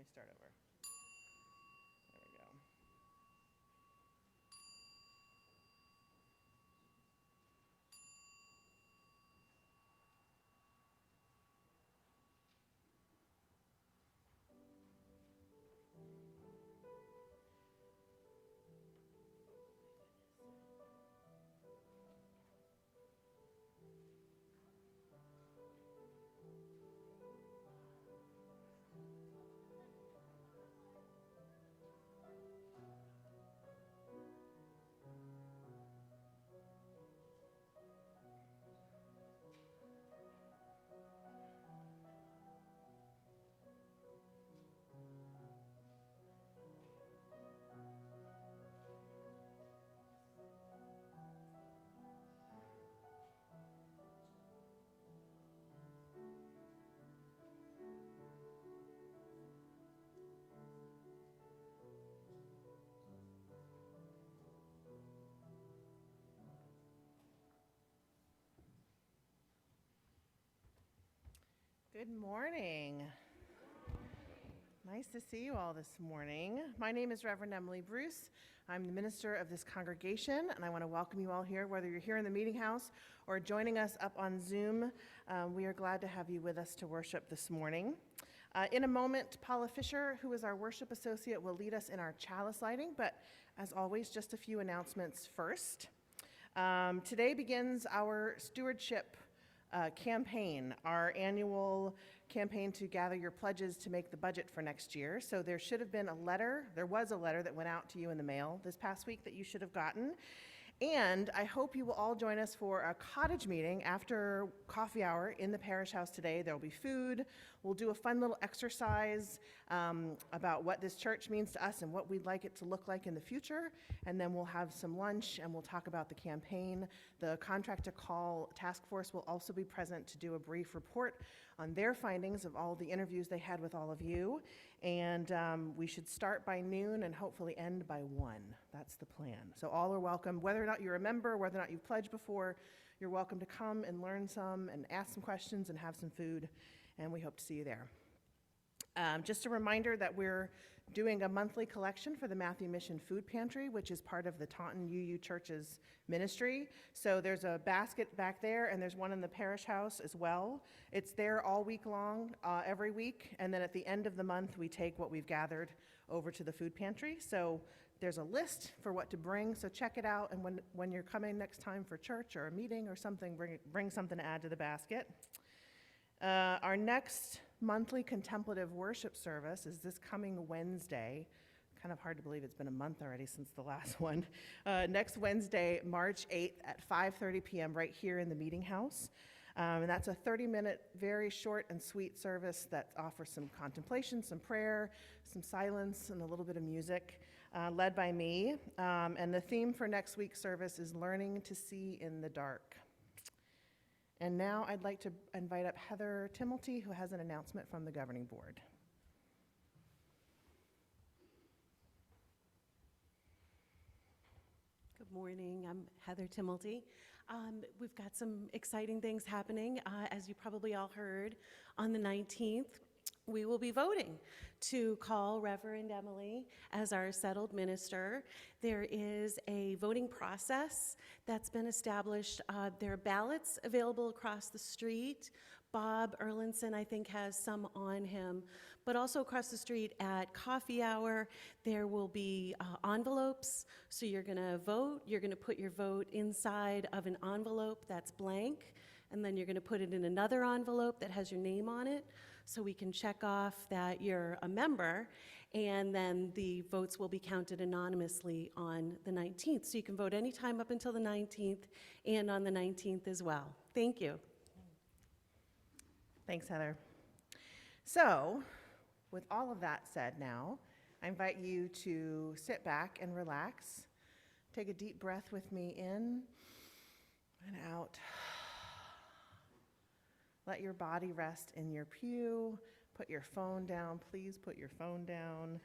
me start over. There we go. Good morning. Nice to see you all this morning. My name is Reverend Emily Bruce. I'm the minister of this congregation, and I want to welcome you all here, whether you're here in the meeting house or joining us up on Zoom. We are glad to have you with us to worship this morning. In a moment, Paula Fisher, who is our worship associate, will lead us in our chalice lighting, but as always, just a few announcements first. Today begins our Stewardship Campaign, our annual campaign to gather your pledges to make the budget for next year. So there was a letter that went out to you in the mail this past week that you should have gotten. And I hope you will all join us for a cottage meeting after coffee hour in the parish house today. There will be food. We'll do a fun little exercise about what this church means to us and what we'd like it to look like in the future. And then we'll have some lunch and we'll talk about the campaign. The Contract to Call task force will also be present to do a brief report on their findings of all the interviews they had with all of you. And we should start by noon and hopefully end by 1. That's the plan. So all are welcome. Whether or not you're a member, whether or not you've pledged before, you're welcome to come and learn some and ask some questions and have some food. And we hope to see you there. Just a reminder that we're doing a monthly collection for the Matthew Mission Food Pantry, which is part of the Taunton UU Church's ministry. So there's a basket back there, and there's one in the parish house as well. It's there all week long, every week, and then at the end of the month, we take what we've gathered over to the food pantry. So there's a list for what to bring, so check it out, and when you're coming next time for church or a meeting or something, bring something to add to the basket. Our next monthly contemplative worship service is this coming Wednesday. Kind of hard to believe it's been a month already since the last one. Next Wednesday, March 8th at 5:30 p.m. right here in the meeting house. And that's a 30-minute, very short and sweet service that offers some contemplation, some prayer, some silence, and a little bit of music, led by me. And the theme for next week's service is Learning to See in the Dark. And now I'd like to invite up Heather Timilty, who has an announcement from the governing board. Good morning. I'm Heather Timilty. We've got some exciting things happening. As you probably all heard, on the 19th, we will be voting to call Reverend Emily as our settled minister. There is a voting process that's been established. There are ballots available across the street. Bob Erlinson, I think, has some on him. But also across the street at coffee hour, there will be envelopes. So you're going to vote. You're going to put your vote inside of an envelope that's blank. And then you're going to put it in another envelope that has your name on it, so we can check off that you're a member, and then the votes will be counted anonymously on the 19th. So you can vote anytime up until the 19th and on the 19th as well. Thank you. Thanks, Heather. So, with all of that said now, I invite you to sit back and relax. Take a deep breath with me in and out. Let your body rest in your pew. Put your phone down. Please put your phone down.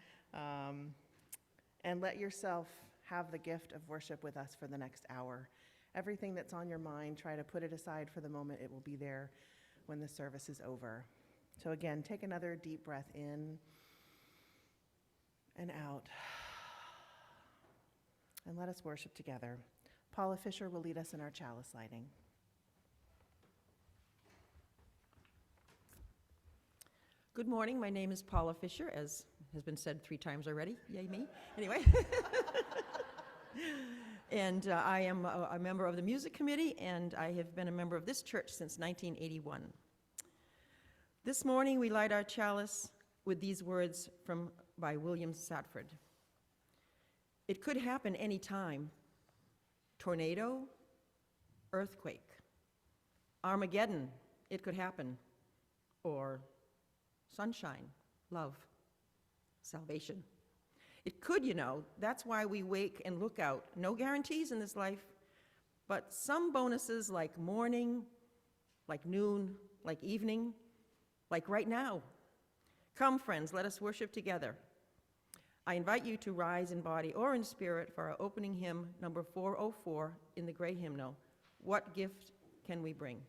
And let yourself have the gift of worship with us for the next hour. Everything that's on your mind, try to put it aside for the moment. It will be there when the service is over. So again, take another deep breath in and out. And let us worship together. Paula Fisher will lead us in our chalice lighting. Good morning. My name is Paula Fisher, as has been said 3 times already. Yay, me. Anyway. And I am a member of the music committee, and I have been a member of this church since 1981. This morning, we light our chalice with these words by William Satford. It could happen any time. Tornado, earthquake, Armageddon, it could happen, or sunshine, love, salvation. It could, you know. That's why we wake and look out. No guarantees in this life, but some bonuses like morning, like noon, like evening, like right now. Come, friends, let us worship together. I invite you to rise in body or in spirit for our opening hymn, number 404 in the gray hymnal, What Gift Can We Bring?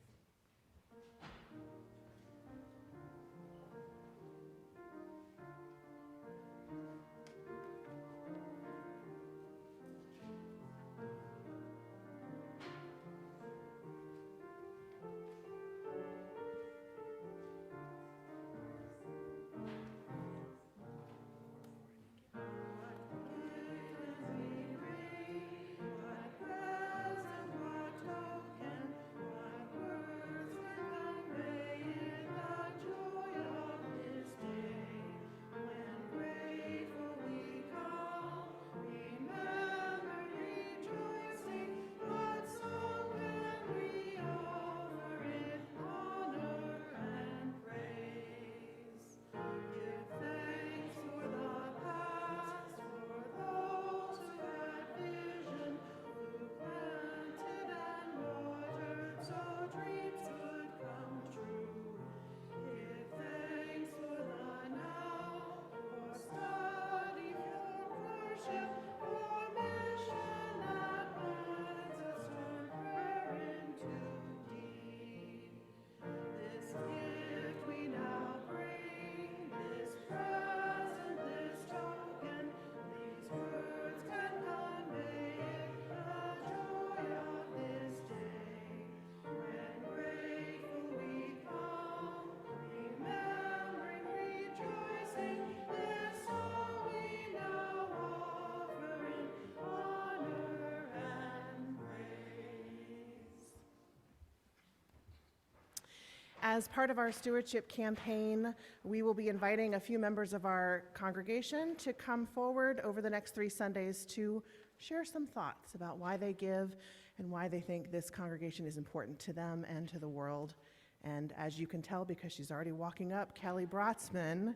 As part of our stewardship campaign, we will be inviting a few members of our congregation to come forward over the next 3 Sundays to share some thoughts about why they give and why they think this congregation is important to them and to the world. And as you can tell, because she's already walking up, Kelly Brotzman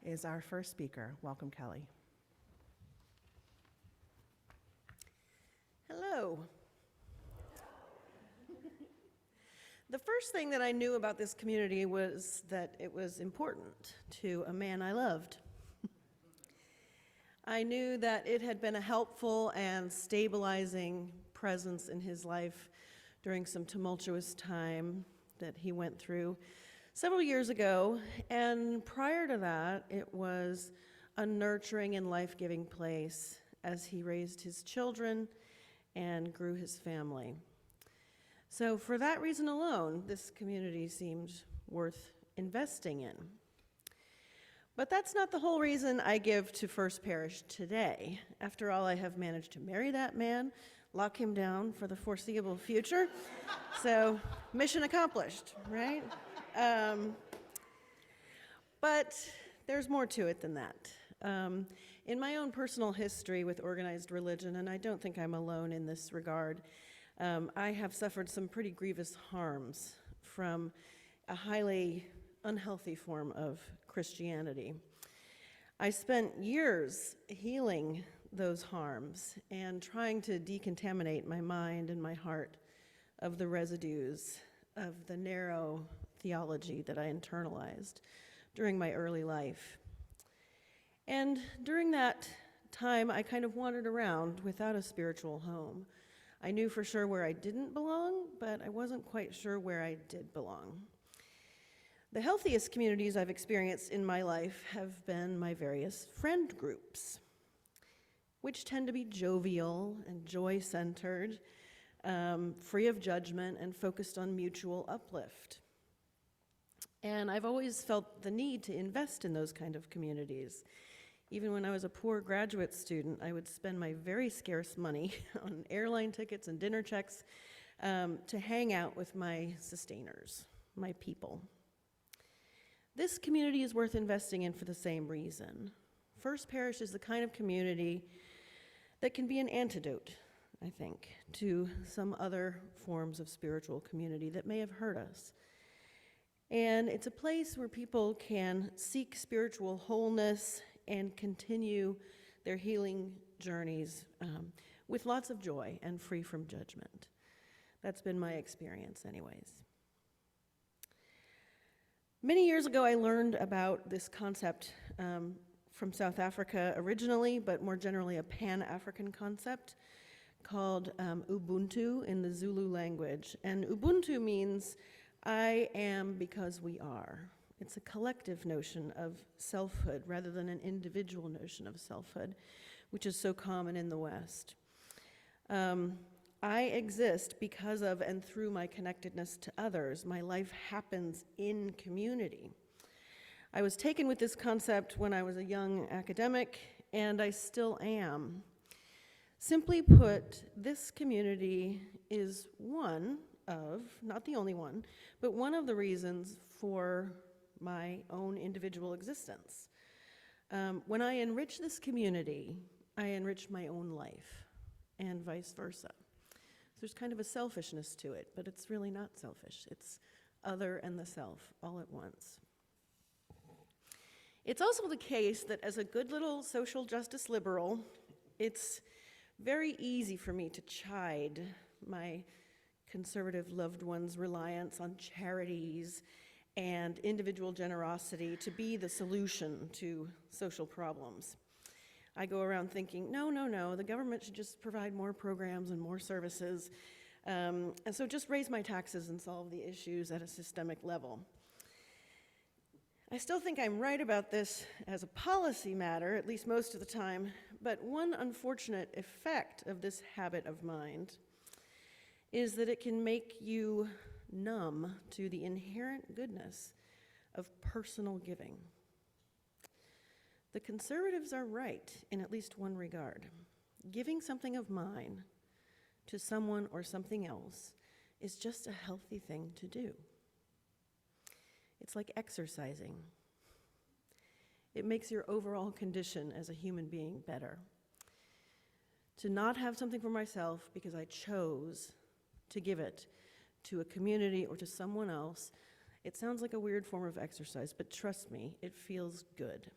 is our first speaker. Welcome, Kelly. Hello. The first thing that I knew about this community was that it was important to a man I loved. I knew that it had been a helpful and stabilizing presence in his life during some tumultuous time that he went through several years ago, and prior to that, it was a nurturing and life-giving place as he raised his children and grew his family. So for that reason alone, this community seemed worth investing in. But that's not the whole reason I give to First Parish today. After all, I have managed to marry that man, lock him down for the foreseeable future. So mission accomplished, right? But there's more to it than that. In my own personal history with organized religion, and I don't think I'm alone in this regard, I have suffered some pretty grievous harms from a highly unhealthy form of Christianity. I spent years healing those harms and trying to decontaminate my mind and my heart of the residues of the narrow theology that I internalized during my early life. And during that time, I kind of wandered around without a spiritual home. I knew for sure where I didn't belong, but I wasn't quite sure where I did belong. The healthiest communities I've experienced in my life have been my various friend groups, which tend to be jovial and joy-centered, free of judgment, and focused on mutual uplift. And I've always felt the need to invest in those kind of communities. Even when I was a poor graduate student, I would spend my very scarce money on airline tickets and dinner checks to hang out with my sustainers, my people. This community is worth investing in for the same reason. First Parish is the kind of community that can be an antidote, I think, to some other forms of spiritual community that may have hurt us. And it's a place where people can seek spiritual wholeness and continue their healing journeys with lots of joy and free from judgment. That's been my experience anyways. Many years ago, I learned about this concept from South Africa originally, but more generally a Pan-African concept called Ubuntu in the Zulu language. And Ubuntu means I am because we are. It's a collective notion of selfhood rather than an individual notion of selfhood, which is so common in the West. I exist because of and through my connectedness to others. My life happens in community. I was taken with this concept when I was a young academic, and I still am. Simply put, this community is one of, not the only one, but one of the reasons for my own individual existence. When I enrich this community, I enrich my own life, and vice versa. There's kind of a selfishness to it, but it's really not selfish. It's other and the self all at once. It's also the case that as a good little social justice liberal, it's very easy for me to chide my conservative loved ones' reliance on charities and individual generosity to be the solution to social problems. I go around thinking, no, the government should just provide more programs and more services, and so just raise my taxes and solve the issues at a systemic level. I still think I'm right about this as a policy matter, at least most of the time, but one unfortunate effect of this habit of mind is that it can make you numb to the inherent goodness of personal giving. The conservatives are right in at least one regard. Giving something of mine to someone or something else is just a healthy thing to do. It's like exercising. It makes your overall condition as a human being better. To not have something for myself because I chose to give it to a community or to someone else, it sounds like a weird form of exercise, but trust me, it feels good.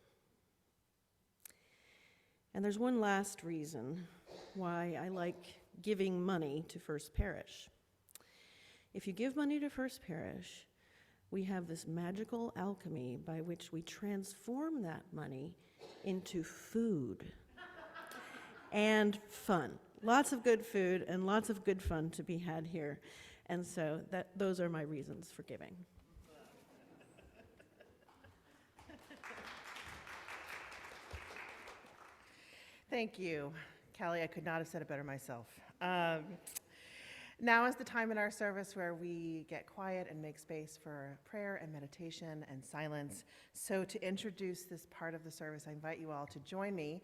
And there's one last reason why I like giving money to First Parish. If you give money to First Parish, we have this magical alchemy by which we transform that money into food and fun. Lots of good food and lots of good fun to be had here. And so those are my reasons for giving. Thank you, Kelly. I could not have said it better myself. Now is the time in our service where we get quiet and make space for prayer and meditation and silence. So to introduce this part of the service, I invite you all to join me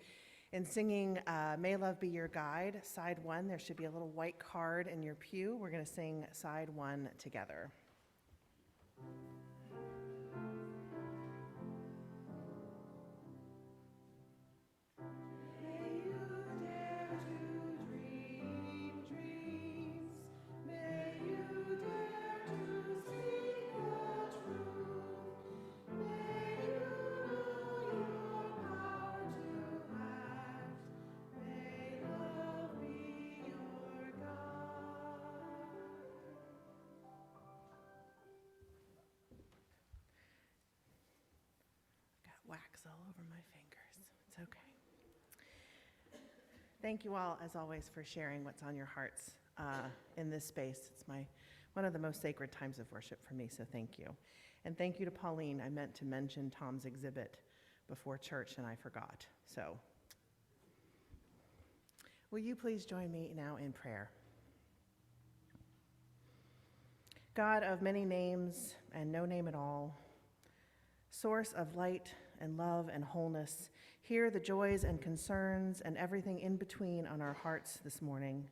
in singing May Love Be Your Guide, side 1. There should be a little white card in your pew. We're going to sing side 1 together. Wax all over my fingers. It's okay. Thank you all, as always, for sharing what's on your hearts in this space. It's one of the most sacred times of worship for me, so thank you. And thank you to Pauline. I meant to mention Tom's exhibit before church and I forgot. So, will you please join me now in prayer? God of many names and no name at all, source of light and love and wholeness, hear the joys and concerns and everything in between on our hearts this morning.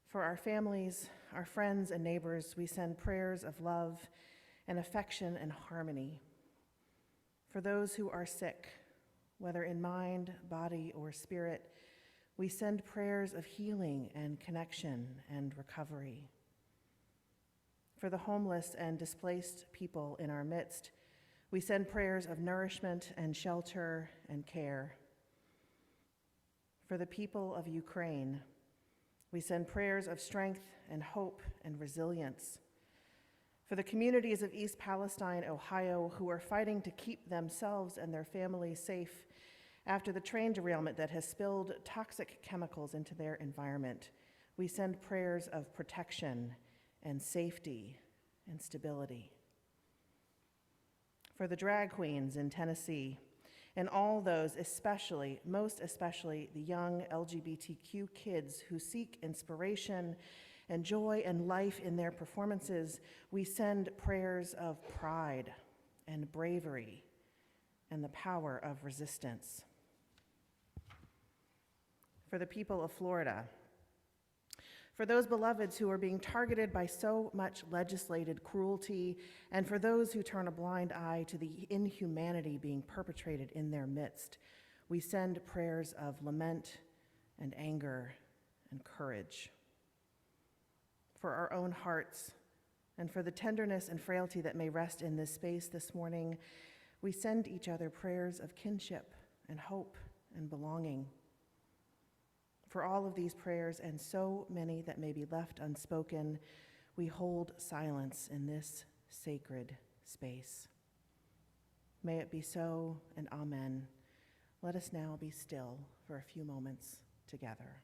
For our families, our friends and neighbors, we send prayers of love and affection and harmony. For those who are sick, whether in mind, body, or spirit, we send prayers of healing and connection and recovery. For the homeless and displaced people in our midst, we send prayers of nourishment and shelter and care. For the people of Ukraine, we send prayers of strength and hope and resilience. For the communities of East Palestine, Ohio, who are fighting to keep themselves and their families safe after the train derailment that has spilled toxic chemicals into their environment, we send prayers of protection and safety and stability. For the drag queens in Tennessee, and all those, especially, most especially, the young LGBTQ kids who seek inspiration and joy and life in their performances, we send prayers of pride and bravery and the power of resistance. For the people of Florida, for those beloveds who are being targeted by so much legislated cruelty, and for those who turn a blind eye to the inhumanity being perpetrated in their midst, we send prayers of lament and anger and courage. For our own hearts, and for the tenderness and frailty that may rest in this space this morning, we send each other prayers of kinship and hope and belonging. For all of these prayers and so many that may be left unspoken, we hold silence in this sacred space. May it be so, and amen. Let us now be still for a few moments together.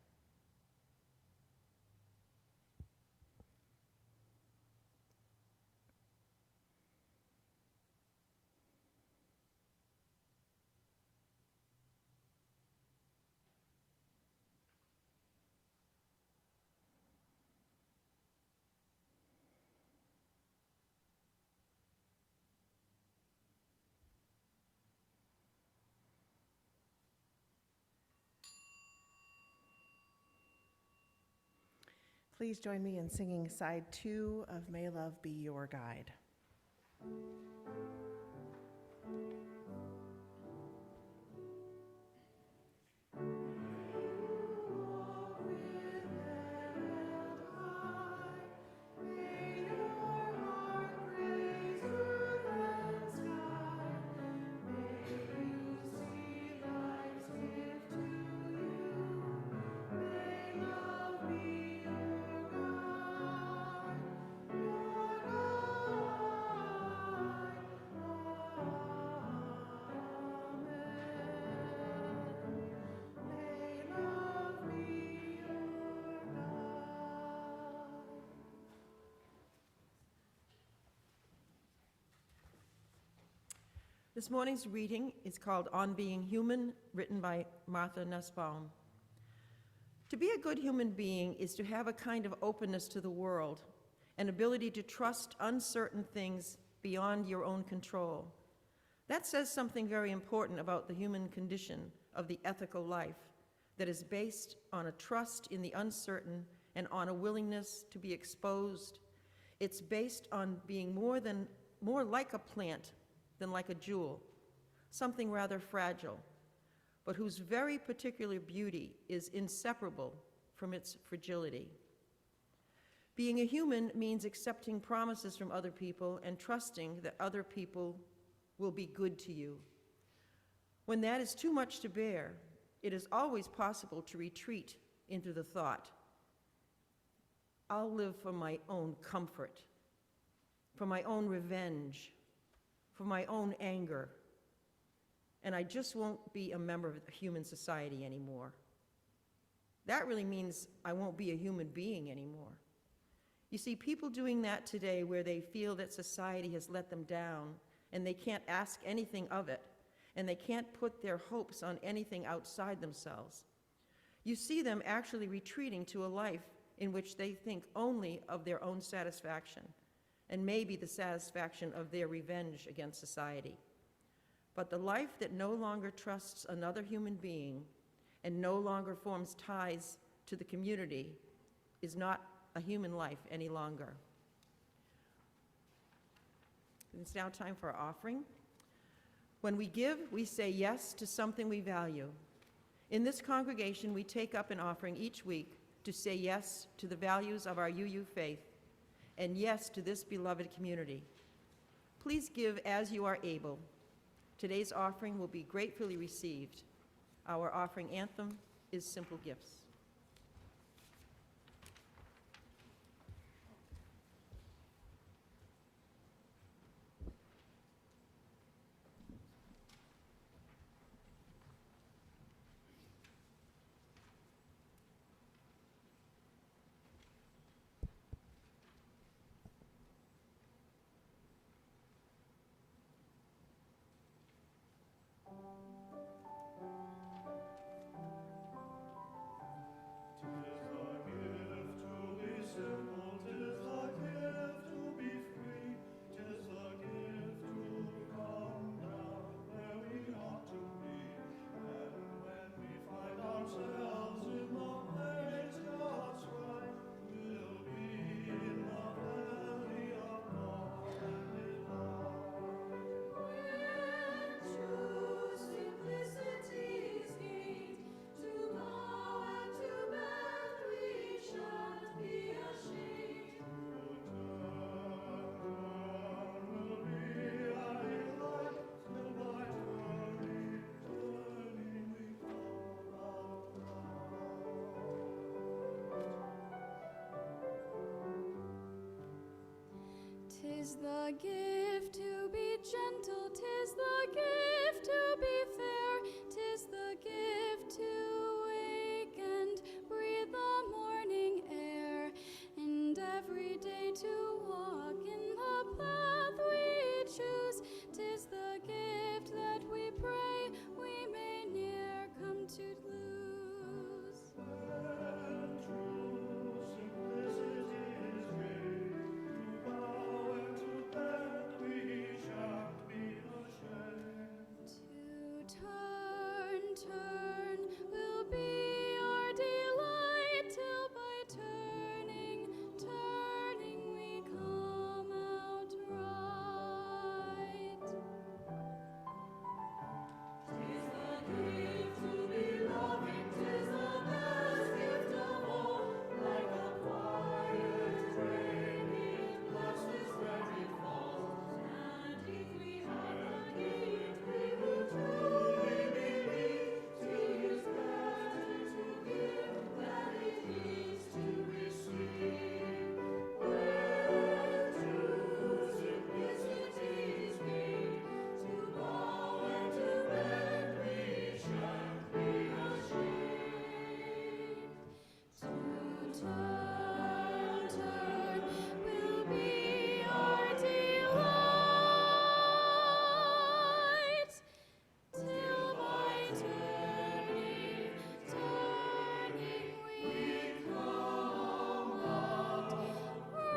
Please join me in singing side 2 of May Love Be Your Guide. This morning's reading is called On Being Human, written by Martha Nussbaum. To be a good human being is to have a kind of openness to the world, an ability to trust uncertain things beyond your own control. That says something very important about the human condition of the ethical life that is based on a trust in the uncertain and on a willingness to be exposed. It's based on being more like a plant than like a jewel, something rather fragile, but whose very particular beauty is inseparable from its fragility. Being a human means accepting promises from other people and trusting that other people will be good to you. When that is too much to bear, it is always possible to retreat into the thought, I'll live for my own comfort, for my own revenge, for my own anger, and I just won't be a member of human society anymore. That really means I won't be a human being anymore. You see, people doing that today where they feel that society has let them down and they can't ask anything of it, and they can't put their hopes on anything outside themselves. You see them actually retreating to a life in which they think only of their own satisfaction, and maybe the satisfaction of their revenge against society. But the life that no longer trusts another human being and no longer forms ties to the community is not a human life any longer. It's now time for our offering. When we give, we say yes to something we value. In this congregation, we take up an offering each week to say yes to the values of our UU faith and yes to this beloved community. Please give as you are able. Today's offering will be gratefully received. Our offering anthem is Simple Gifts. Tis the gift to be gentle, tis the gift to be fair, tis the gift to wake and breathe the morning air, and every day to walk in the path we choose. Tis the gift that we pray we may ne'er come to lose. And true simplicity is great, to bow and to bend we shan't be ashamed. To turn will be our delight, till by turning we come out right. 'Tis the gift to be loving, 'tis the best gift of all. Like a quiet rain, it blesses where it falls. And if we have the gift, we will truly believe 'tis better to give than it is to receive. When true simplicity is gained, to bow and to bend we shan't be ashamed. To turn will be our delight, till by turning we come out right.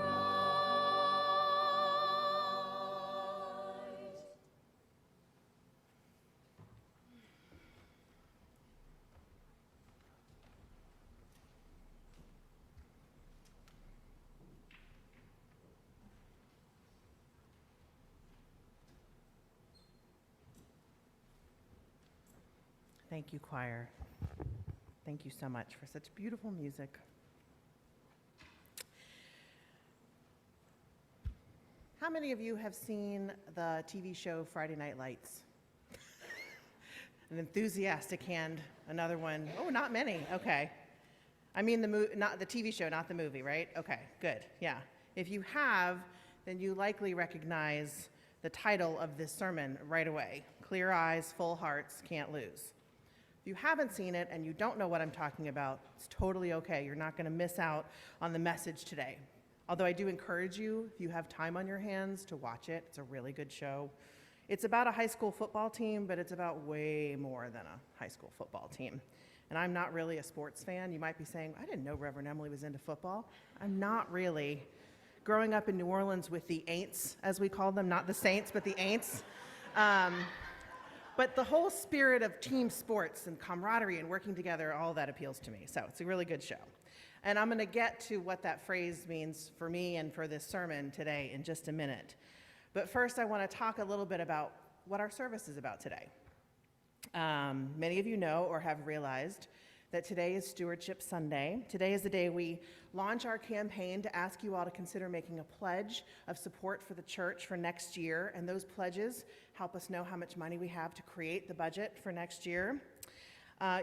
Thank you, choir. Thank you so much for such beautiful music. How many of you have seen the TV show Friday Night Lights? An enthusiastic hand, another one. Oh, not many. Okay. I mean not the TV show, not the movie, right? Okay, good. Yeah. If you have, then you likely recognize the title of this sermon right away. Clear eyes, full hearts, can't lose. If you haven't seen it and you don't know what I'm talking about, it's totally okay. You're not going to miss out on the message today. Although I do encourage you, if you have time on your hands, to watch it. It's a really good show. It's about a high school football team, but it's about way more than a high school football team. And I'm not really a sports fan. You might be saying, I didn't know Reverend Emily was into football. I'm not really. Growing up in New Orleans with the Aints, as we call them, not the Saints, but the Aints. But the whole spirit of team sports and camaraderie and working together, all that appeals to me. So it's a really good show. And I'm going to get to what that phrase means for me and for this sermon today in just a minute. But first, I want to talk a little bit about what our service is about today. Many of you know or have realized that today is Stewardship Sunday. Today is the day we launch our campaign to ask you all to consider making a pledge of support for the church for next year. And those pledges help us know how much money we have to create the budget for next year.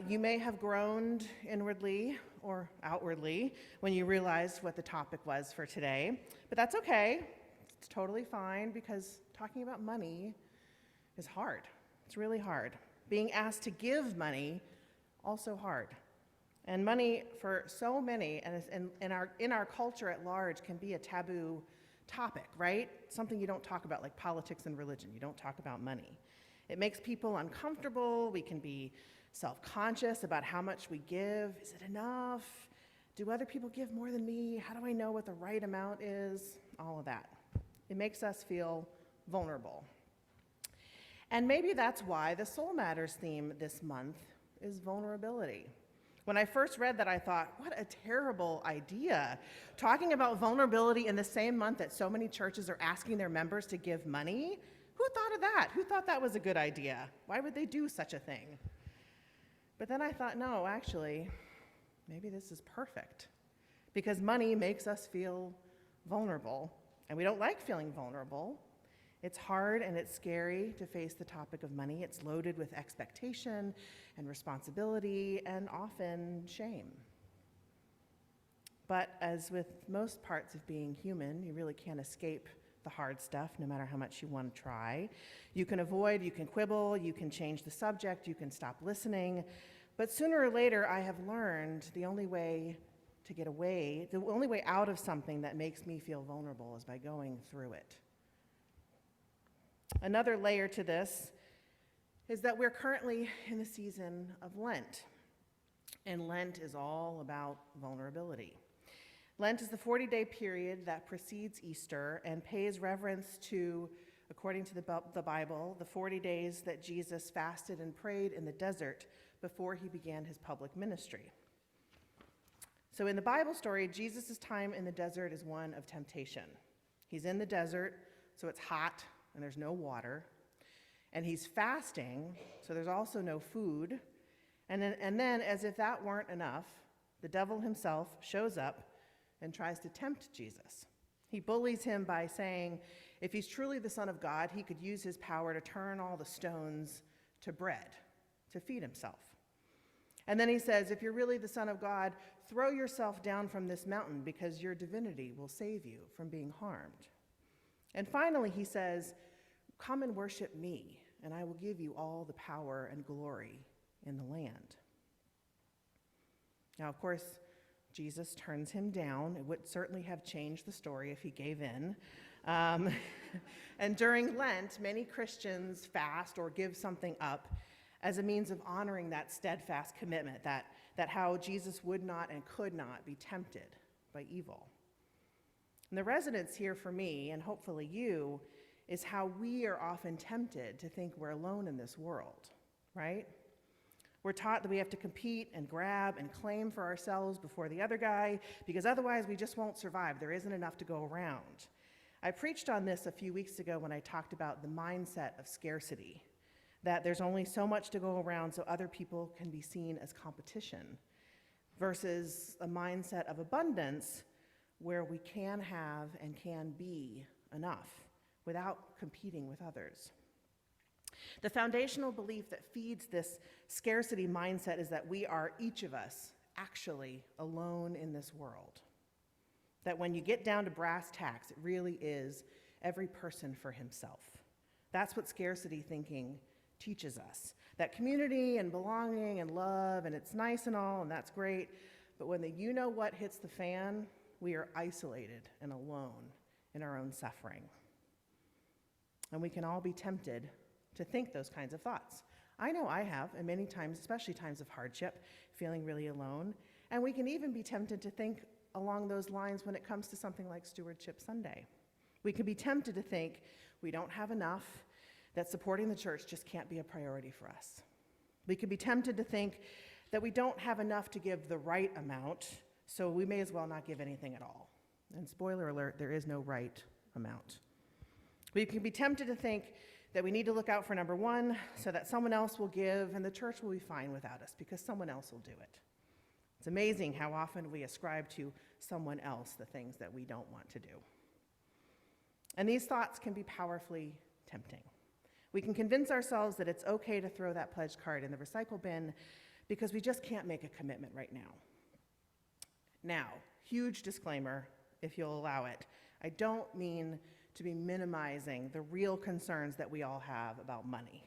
You may have groaned inwardly or outwardly when you realized what the topic was for today, but that's okay. It's totally fine because talking about money is hard. It's really hard. Being asked to give money, also hard. And money for so many, and in our culture at large, can be a taboo topic, right? Something you don't talk about, like politics and religion. You don't talk about money. It makes people uncomfortable. We can be self-conscious about how much we give. Is it enough? Do other people give more than me? How do I know what the right amount is? All of that. It makes us feel vulnerable. And maybe that's why the Soul Matters theme this month is vulnerability. When I first read that, I thought, what a terrible idea. Talking about vulnerability in the same month that so many churches are asking their members to give money? Who thought of that? Who thought that was a good idea? Why would they do such a thing? But then I thought, no, actually, maybe this is perfect. Because money makes us feel vulnerable, and we don't like feeling vulnerable. It's hard and it's scary to face the topic of money. It's loaded with expectation and responsibility and often shame. But as with most parts of being human, you really can't escape the hard stuff, no matter how much you want to try. You can avoid, you can quibble, you can change the subject, you can stop listening. But sooner or later, I have learned the only way out of something that makes me feel vulnerable is by going through it. Another layer to this is that we're currently in the season of Lent. And Lent is all about vulnerability. Lent is the 40-day period that precedes Easter and pays reverence to, according to the Bible, the 40 days that Jesus fasted and prayed in the desert before he began his public ministry. So in the Bible story, Jesus' time in the desert is one of temptation. He's in the desert, so it's hot and there's no water. And he's fasting, so there's also no food. And then, as if that weren't enough, the devil himself shows up and tries to tempt Jesus. He bullies him by saying, if he's truly the Son of God, he could use his power to turn all the stones to bread, to feed himself. And then he says, if you're really the Son of God, throw yourself down from this mountain because your divinity will save you from being harmed. And finally, he says, come and worship me, and I will give you all the power and glory in the land. Now, of course, Jesus turns him down. It would certainly have changed the story if he gave in. And during Lent, many Christians fast or give something up as a means of honoring that steadfast commitment, that how Jesus would not and could not be tempted by evil. And the resonance here for me, and hopefully you, is how we are often tempted to think we're alone in this world, right? We're taught that we have to compete and grab and claim for ourselves before the other guy, because otherwise we just won't survive. There isn't enough to go around. I preached on this a few weeks ago when I talked about the mindset of scarcity, that there's only so much to go around so other people can be seen as competition, versus a mindset of abundance where we can have and can be enough without competing with others. The foundational belief that feeds this scarcity mindset is that we are, each of us, actually alone in this world. That when you get down to brass tacks, it really is every person for himself. That's what scarcity thinking teaches us. That community and belonging and love, and it's nice and all, and that's great, but when the you-know-what hits the fan, we are isolated and alone in our own suffering. And we can all be tempted to think those kinds of thoughts. I know I have, and many times, especially times of hardship, feeling really alone. And we can even be tempted to think along those lines when it comes to something like Stewardship Sunday. We can be tempted to think we don't have enough, that supporting the church just can't be a priority for us. We can be tempted to think that we don't have enough to give the right amount, so we may as well not give anything at all. And spoiler alert, there is no right amount. We can be tempted to think that we need to look out for number one so that someone else will give and the church will be fine without us because someone else will do it. It's amazing how often we ascribe to someone else the things that we don't want to do. And these thoughts can be powerfully tempting. We can convince ourselves that it's okay to throw that pledge card in the recycle bin because we just can't make a commitment right now. Now, huge disclaimer, if you'll allow it, I don't mean to be minimizing the real concerns that we all have about money.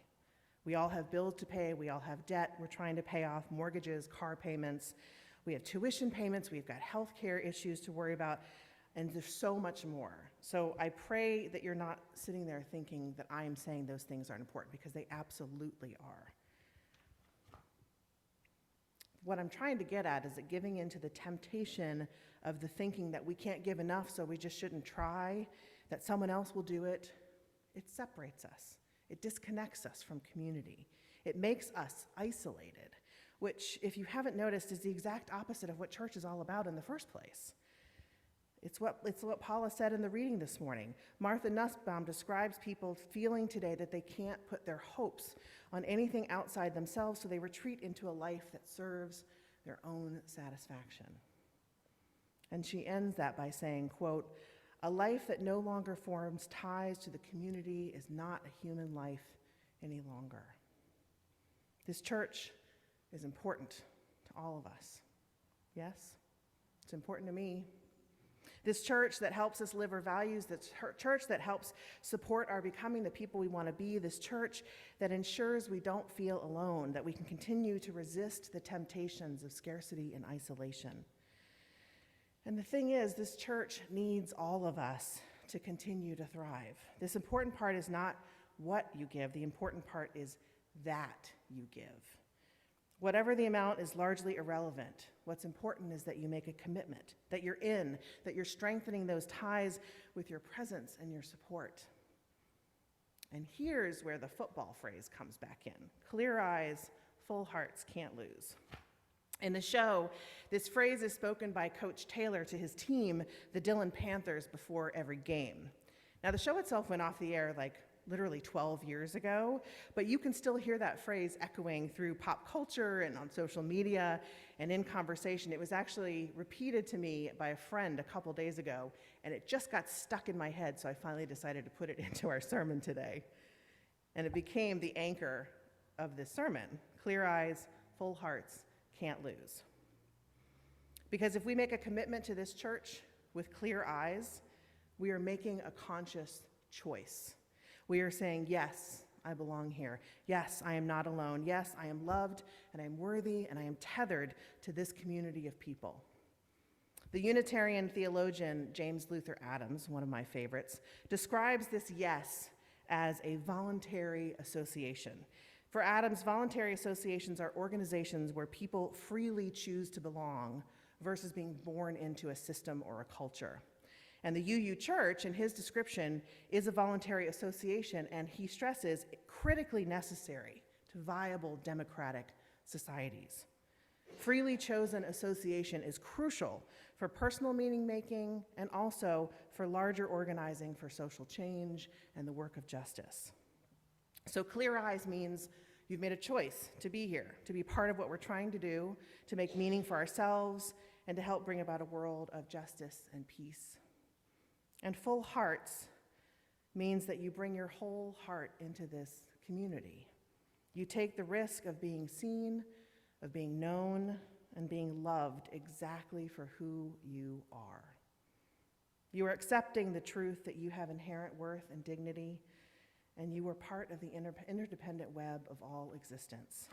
We all have bills to pay, we all have debt, we're trying to pay off mortgages, car payments, we have tuition payments, we've got healthcare issues to worry about, and there's so much more. So I pray that you're not sitting there thinking that I am saying those things aren't important, because they absolutely are. What I'm trying to get at is that giving into the temptation of the thinking that we can't give enough, so we just shouldn't try, that someone else will do it, it separates us. It disconnects us from community. It makes us isolated, which, if you haven't noticed, is the exact opposite of what church is all about in the first place. It's what Paula said in the reading this morning. Martha Nussbaum describes people feeling today that they can't put their hopes on anything outside themselves, so they retreat into a life that serves their own satisfaction. And she ends that by saying, quote, "A life that no longer forms ties to the community is not a human life any longer." This church is important to all of us. Yes, it's important to me. This church that helps us live our values, this church that helps support our becoming the people we want to be, this church that ensures we don't feel alone, that we can continue to resist the temptations of scarcity and isolation. And the thing is, this church needs all of us to continue to thrive. This important part is not what you give. The important part is that you give. Whatever the amount is largely irrelevant. What's important is that you make a commitment, that you're in, that you're strengthening those ties with your presence and your support. And here's where the football phrase comes back in. Clear eyes, full hearts can't lose. In the show, this phrase is spoken by Coach Taylor to his team, the Dillon Panthers, before every game. Now, the show itself went off the air literally 12 years ago, but you can still hear that phrase echoing through pop culture and on social media and in conversation. It was actually repeated to me by a friend a couple days ago, and it just got stuck in my head, so I finally decided to put it into our sermon today. And it became the anchor of this sermon. Clear eyes, full hearts, can't lose. Because if we make a commitment to this church with clear eyes, we are making a conscious choice. We are saying, yes, I belong here. Yes, I am not alone. Yes, I am loved and I am worthy and I am tethered to this community of people. The Unitarian theologian James Luther Adams, one of my favorites, describes this yes as a voluntary association. For Adams, voluntary associations are organizations where people freely choose to belong versus being born into a system or a culture. And the UU Church, in his description, is a voluntary association, and he stresses critically necessary to viable democratic societies. Freely chosen association is crucial for personal meaning-making and also for larger organizing for social change and the work of justice. So clear eyes means you've made a choice to be here, to be part of what we're trying to do, to make meaning for ourselves, and to help bring about a world of justice and peace. And full hearts means that you bring your whole heart into this community. You take the risk of being seen, of being known, and being loved exactly for who you are. You are accepting the truth that you have inherent worth and dignity, and you are part of the interdependent web of all existence.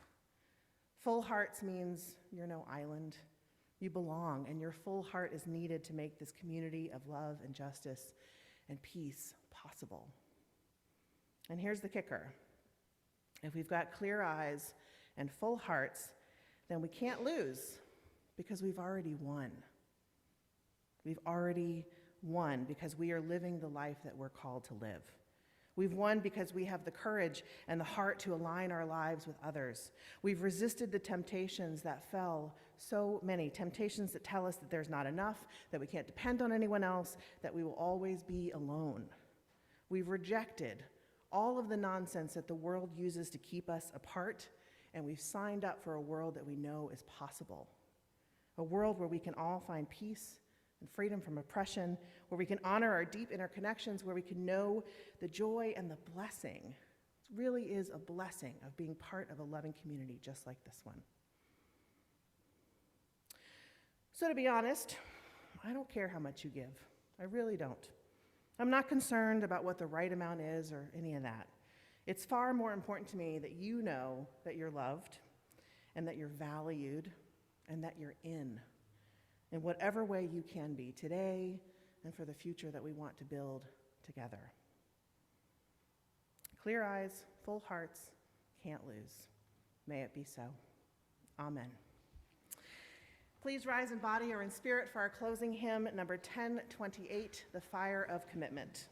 Full hearts means you're no island, You belong, and your full heart is needed to make this community of love and justice and peace possible. And here's the kicker. If we've got clear eyes and full hearts, then we can't lose because we've already won. We've already won because we are living the life that we're called to live. We've won because we have the courage and the heart to align our lives with others. We've resisted the temptations that fell, so many temptations that tell us that there's not enough, that we can't depend on anyone else, that we will always be alone. We've rejected all of the nonsense that the world uses to keep us apart, and we've signed up for a world that we know is possible. A world where we can all find peace and freedom from oppression, where we can honor our deep interconnections, where we can know the joy and the blessing. It really is a blessing of being part of a loving community just like this one. So to be honest, I don't care how much you give. I really don't. I'm not concerned about what the right amount is or any of that. It's far more important to me that you know that you're loved and that you're valued and that you're in whatever way you can be today and for the future that we want to build together. Clear eyes, full hearts, can't lose. May it be so. Amen. Please rise in body or in spirit for our closing hymn, number 1028, The Fire of Commitment.